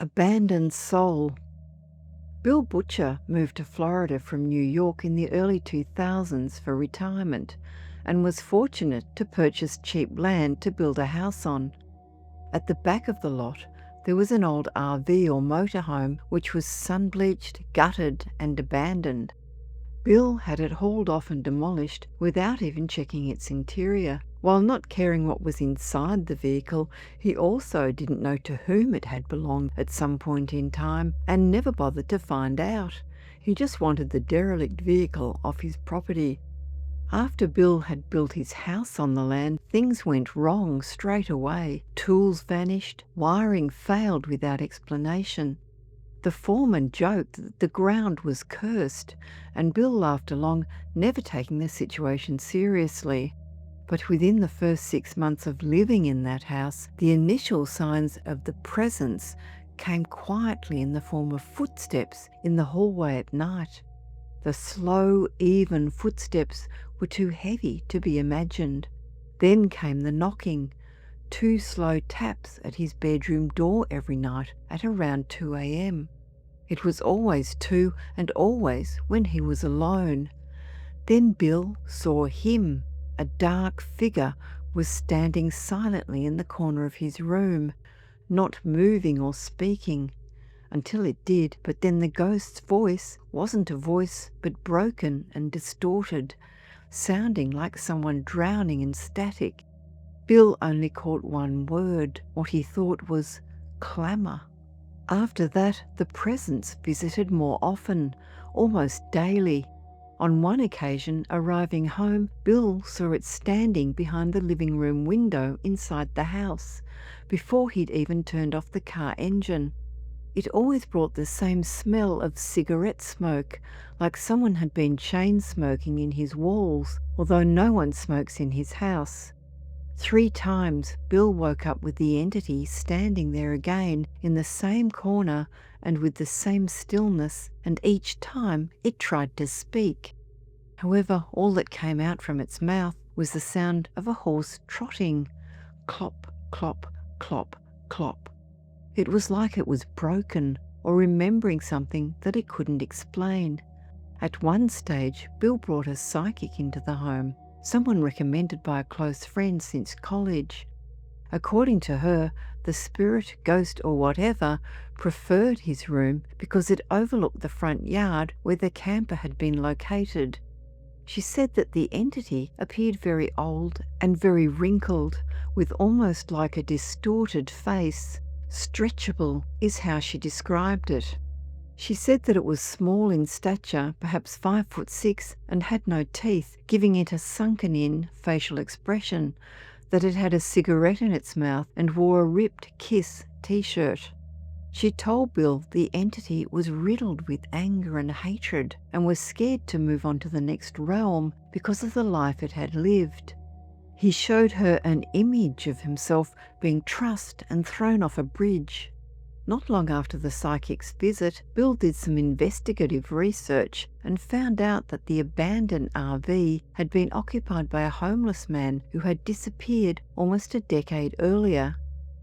Abandoned soul. Bill Butcher moved to Florida from New York in the early 2000s for retirement and was fortunate to purchase cheap land to build a house on. At the back of the lot, there was an old RV or motorhome which was sun-bleached, gutted and abandoned. Bill had it hauled off and demolished without even checking its interior. While not caring what was inside the vehicle, he also didn't know to whom it had belonged at some point in time and never bothered to find out. He just wanted the derelict vehicle off his property. After Bill had built his house on the land, things went wrong straight away. Tools vanished, wiring failed without explanation. The foreman joked that the ground was cursed, and Bill laughed along, never taking the situation seriously. But within the first 6 months of living in that house, the initial signs of the presence came quietly in the form of footsteps in the hallway at night. The slow, even footsteps were too heavy to be imagined. Then came the knocking, 2 slow taps at his bedroom door every night at around 2 a.m. It was always 2 and always when he was alone. Then Bill saw him. A dark figure was standing silently in the corner of his room, not moving or speaking, until it did, but then the ghost's voice wasn't a voice but broken and distorted, sounding like someone drowning in static. Bill only caught one word, what he thought was clamour. After that, the presence visited more often, almost daily. On one occasion, arriving home, Bill saw it standing behind the living room window inside the house, before he'd even turned off the car engine. It always brought the same smell of cigarette smoke, like someone had been chain smoking in his walls, although no one smokes in his house. 3 times Bill woke up with the entity standing there again in the same corner and with the same stillness, and each time it tried to speak. However, all that came out from its mouth was the sound of a horse trotting. Clop, clop, clop, clop. It was like it was broken or remembering something that it couldn't explain. At one stage, Bill brought a psychic into the home, someone recommended by a close friend since college. According to her, the spirit, ghost or whatever preferred his room because it overlooked the front yard where the camper had been located. She said that the entity appeared very old and very wrinkled, with almost like a distorted face. Stretchable is how she described it. She said that it was small in stature, perhaps 5'6", and had no teeth, giving it a sunken-in facial expression, that it had a cigarette in its mouth and wore a ripped Kiss t-shirt. She told Bill the entity was riddled with anger and hatred and was scared to move on to the next realm because of the life it had lived. He showed her an image of himself being trussed and thrown off a bridge. Not long after the psychic's visit, Bill did some investigative research and found out that the abandoned RV had been occupied by a homeless man who had disappeared almost a decade earlier.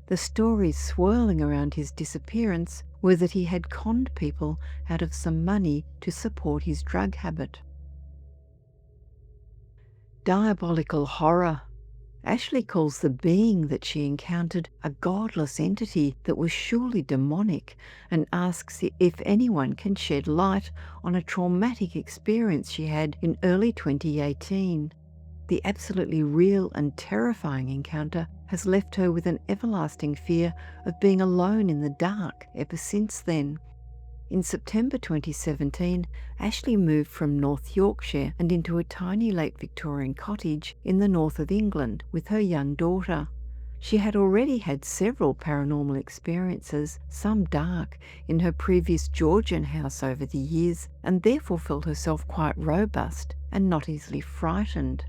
The stories swirling around his disappearance were that he had conned people out of some money to support his drug habit. Diabolical horror. Ashley calls the being that she encountered a godless entity that was surely demonic and asks if anyone can shed light on a traumatic experience she had in early 2018. The absolutely real and terrifying encounter has left her with an everlasting fear of being alone in the dark ever since then. In September 2017, Ashley moved from North Yorkshire and into a tiny late Victorian cottage in the north of England with her young daughter. She had already had several paranormal experiences, some dark, in her previous Georgian house over the years, and therefore felt herself quite robust and not easily frightened.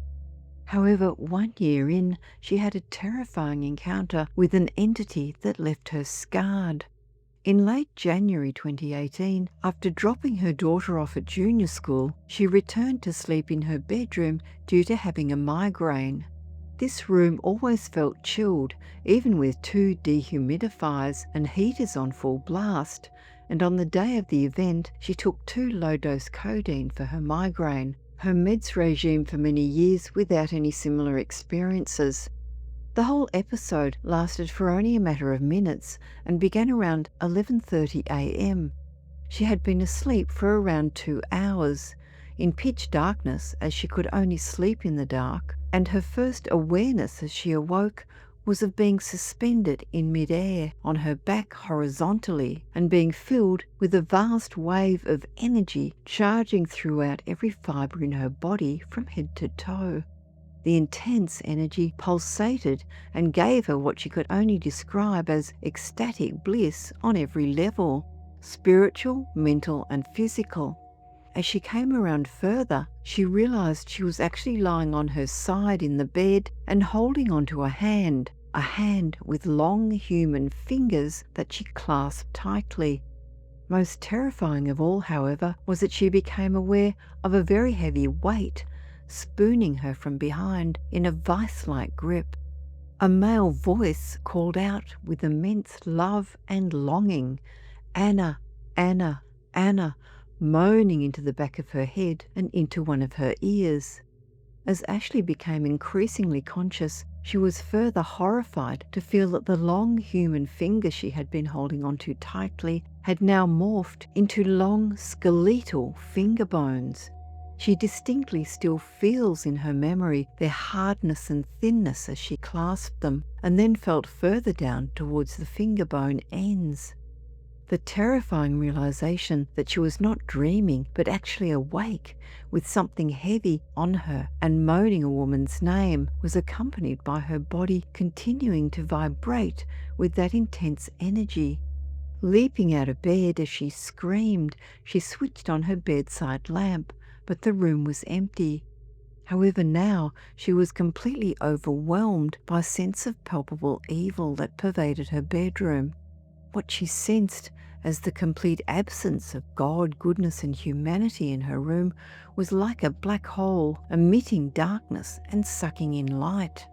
However, 1 year in, she had a terrifying encounter with an entity that left her scarred. In late January 2018, after dropping her daughter off at junior school, she returned to sleep in her bedroom due to having a migraine. This room always felt chilled, even with 2 dehumidifiers and heaters on full blast, and on the day of the event she took 2 low-dose codeine for her migraine, her meds regime for many years without any similar experiences. The whole episode lasted for only a matter of minutes and began around 11:30 a.m. She had been asleep for around 2 hours, in pitch darkness as she could only sleep in the dark, and her first awareness as she awoke was of being suspended in mid-air on her back horizontally and being filled with a vast wave of energy charging throughout every fibre in her body from head to toe. The intense energy pulsated and gave her what she could only describe as ecstatic bliss on every level, spiritual, mental and physical. As she came around further, she realised she was actually lying on her side in the bed and holding onto a hand with long human fingers that she clasped tightly. Most terrifying of all, however, was that she became aware of a very heavy weight spooning her from behind in a vice-like grip. A male voice called out with immense love and longing, "Anna, Anna, Anna," moaning into the back of her head and into one of her ears. As Ashley became increasingly conscious, she was further horrified to feel that the long human fingers she had been holding onto tightly had now morphed into long skeletal finger bones. She distinctly still feels in her memory their hardness and thinness as she clasped them, and then felt further down towards the finger bone ends. The terrifying realization that she was not dreaming but actually awake, with something heavy on her and moaning a woman's name, was accompanied by her body continuing to vibrate with that intense energy. Leaping out of bed as she screamed, she switched on her bedside lamp, but the room was empty. However, now she was completely overwhelmed by a sense of palpable evil that pervaded her bedroom. What she sensed as the complete absence of God, goodness and humanity in her room was like a black hole emitting darkness and sucking in light.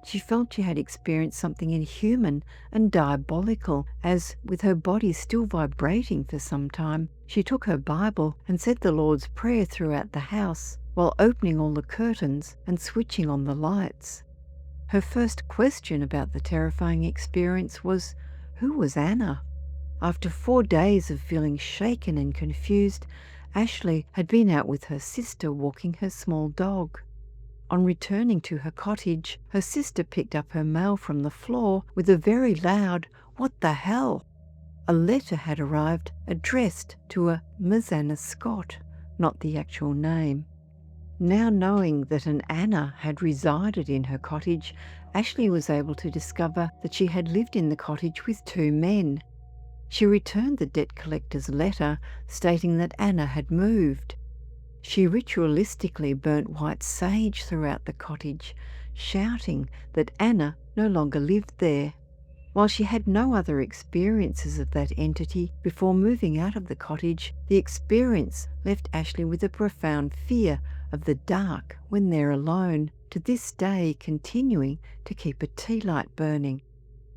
She felt she had experienced something inhuman and diabolical as, with her body still vibrating for some time, she took her Bible and said the Lord's Prayer throughout the house while opening all the curtains and switching on the lights. Her first question about the terrifying experience was, who was Anna? After 4 days of feeling shaken and confused, Ashley had been out with her sister walking her small dog. On returning to her cottage, her sister picked up her mail from the floor with a very loud, "What the hell?" A letter had arrived addressed to a Miss Anna Scott, not the actual name. Now knowing that an Anna had resided in her cottage, Ashley was able to discover that she had lived in the cottage with 2 men. She returned the debt collector's letter stating that Anna had moved. She ritualistically burnt white sage throughout the cottage, shouting that Anna no longer lived there. While she had no other experiences of that entity before moving out of the cottage, the experience left Ashley with a profound fear of the dark when there alone, to this day continuing to keep a tea light burning.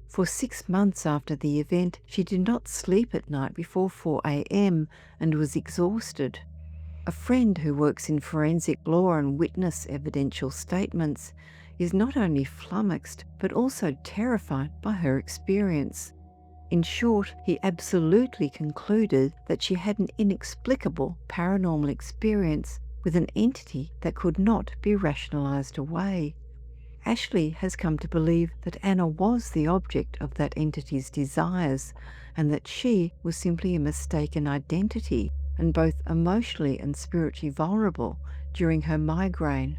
For 6 months after the event, she did not sleep at night before 4 a.m. and was exhausted. A friend who works in forensic law and witness evidential statements is not only flummoxed but also terrified by her experience. In short, he absolutely concluded that she had an inexplicable paranormal experience with an entity that could not be rationalized away. Ashley has come to believe that Anna was the object of that entity's desires and that she was simply a mistaken identity and both emotionally and spiritually vulnerable during her migraine.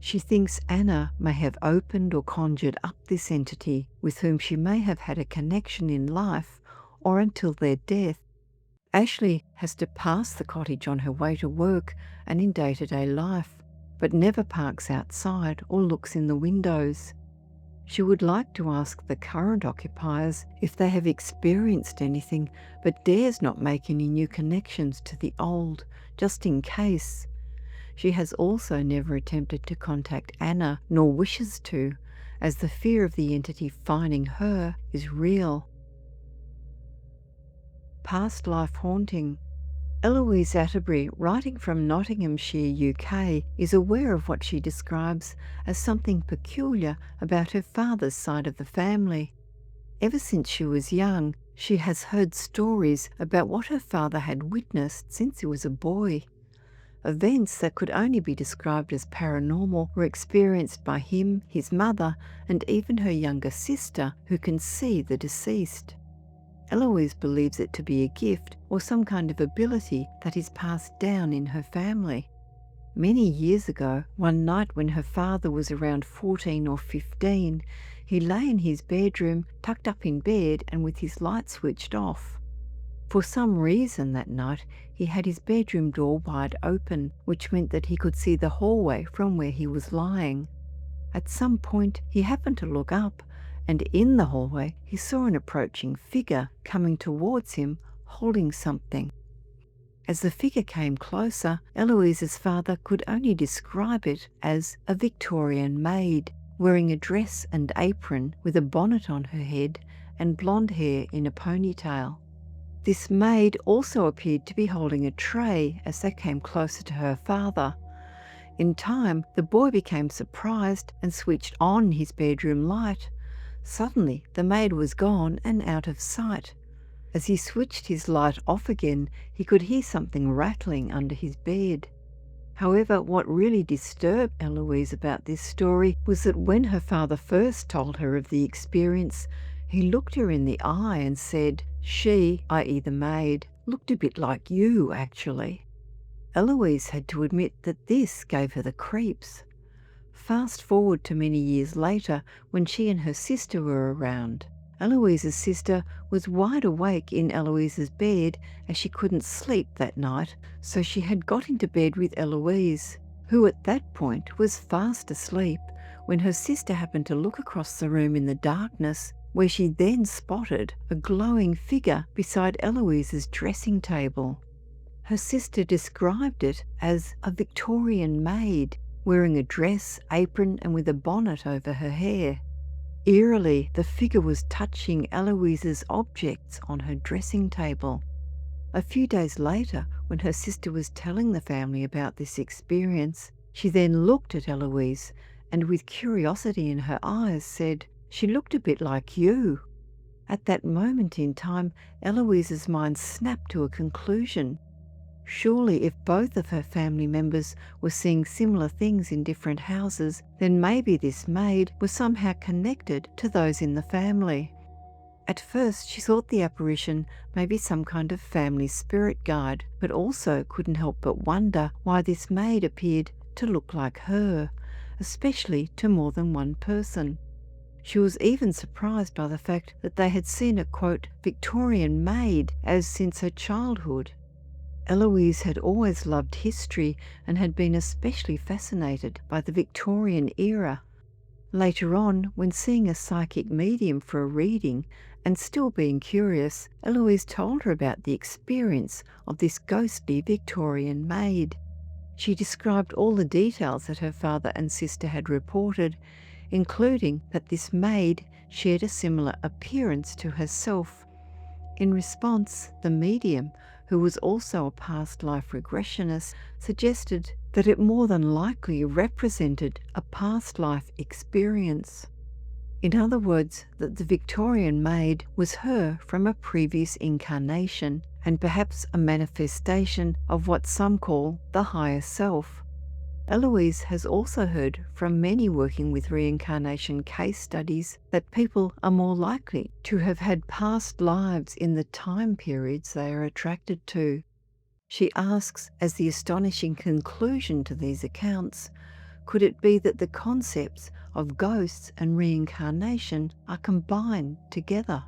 She thinks Anna may have opened or conjured up this entity with whom she may have had a connection in life or until their death. Ashley has to pass the cottage on her way to work and in day-to-day life, but never parks outside or looks in the windows. She would like to ask the current occupiers if they have experienced anything, but dares not make any new connections to the old, just in case. She has also never attempted to contact Anna, nor wishes to, as the fear of the entity finding her is real. Past life haunting. Eloise Atterbury, writing from Nottinghamshire, UK, is aware of what she describes as something peculiar about her father's side of the family. Ever since she was young, she has heard stories about what her father had witnessed since he was a boy. Events that could only be described as paranormal were experienced by him, his mother, and even her younger sister, who can see the deceased. Eloise believes it to be a gift or some kind of ability that is passed down in her family. Many years ago, one night when her father was around 14 or 15, he lay in his bedroom, tucked up in bed and with his light switched off. For some reason that night, he had his bedroom door wide open, which meant that he could see the hallway from where he was lying. At some point, he happened to look up, and in the hallway he saw an approaching figure coming towards him, holding something. As the figure came closer, Eloise's father could only describe it as a Victorian maid, wearing a dress and apron with a bonnet on her head and blonde hair in a ponytail. This maid also appeared to be holding a tray as they came closer to her father. In time, the boy became surprised and switched on his bedroom light. Suddenly, the maid was gone and out of sight. As he switched his light off again, he could hear something rattling under his bed. However, what really disturbed Eloise about this story was that when her father first told her of the experience, he looked her in the eye and said, she, i.e. the maid, looked a bit like you, actually. Eloise had to admit that this gave her the creeps. Fast forward to many years later, when she and her sister were around. Eloise's sister was wide awake in Eloise's bed as she couldn't sleep that night, so she had got into bed with Eloise, who at that point was fast asleep, when her sister happened to look across the room in the darkness, where she then spotted a glowing figure beside Eloise's dressing table. Her sister described it as a Victorian maid, wearing a dress, apron and with a bonnet over her hair. Eerily, the figure was touching Eloise's objects on her dressing table. A few days later, when her sister was telling the family about this experience, she then looked at Eloise and with curiosity in her eyes said, she looked a bit like you. At that moment in time, Eloise's mind snapped to a conclusion. Surely if both of her family members were seeing similar things in different houses, then maybe this maid was somehow connected to those in the family. At first she thought the apparition may be some kind of family spirit guide, but also couldn't help but wonder why this maid appeared to look like her, especially to more than one person. She was even surprised by the fact that they had seen a, quote, Victorian maid as since her childhood. Eloise had always loved history and had been especially fascinated by the Victorian era. Later on, when seeing a psychic medium for a reading and still being curious, Eloise told her about the experience of this ghostly Victorian maid. She described all the details that her father and sister had reported, including that this maid shared a similar appearance to herself. In response, the medium, who was also a past life regressionist, suggested that it more than likely represented a past life experience. In other words, that the Victorian maid was her from a previous incarnation, and perhaps a manifestation of what some call the higher self. Eloise has also heard from many working with reincarnation case studies that people are more likely to have had past lives in the time periods they are attracted to. She asks, as the astonishing conclusion to these accounts, could it be that the concepts of ghosts and reincarnation are combined together?